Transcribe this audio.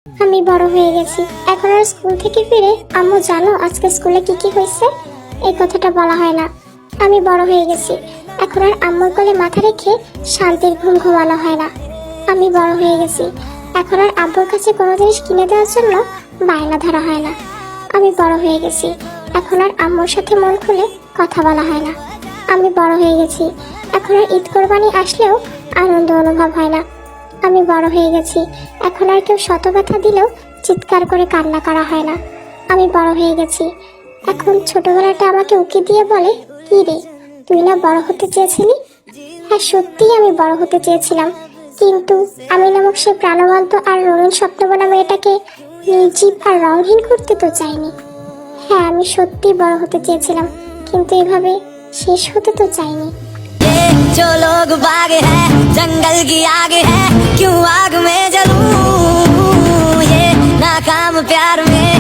আমি বড় হয়ে গেছি, এখন আর স্কুল থেকে ফিরে আম্মু জানো আজকে স্কুলে কি কি হয়েছে, এই কথাটা বলা হয় না। আমি বড় হয়ে গেছি, এখন আর আম্মুর কোলে মাথা রেখে শান্তির ঘুম ঘুমানো হয় না। আমি বড় হয়ে গেছি, এখন আর আব্বুর কাছে কোনো জিনিস কিনে দেওয়ার জন্য বায়না ধরা হয় না। আমি বড় হয়ে গেছি, এখন আর আম্মুর সাথে মন খুলে কথা বলা হয় না। আমি বড় হয়ে গেছি, এখন আর ঈদ কোরবানি আসলেও আনন্দ অনুভব হয় না। আমি বড় হয়ে গেছি, এখন আর কেউ শত ব্যথা দিলেও চিৎকার করে কান্না করা হয় না। আমি বড় হয়ে গেছি, এখন ছোটবেলাটা আমাকে উকি দিয়ে বলে, কি রে তুই না বড় হতে চেয়েছিলি? হ্যাঁ সত্যিই আমি বড় হতে চেয়েছিলাম, কিন্তু আমি নামক সে প্রাণবন্ত আর রঙিন স্বপ্নবনা মেয়েটাকে নির্জীব আর রঙহীন করতে তো চাইনি। হ্যাঁ আমি সত্যিই বড় হতে চেয়েছিলাম, কিন্তু এভাবে শেষ হতে তো চাইনি। जो लोग बाग है जंगल की आग है, क्यों आग में जलूं, ये नाकाम प्यार में।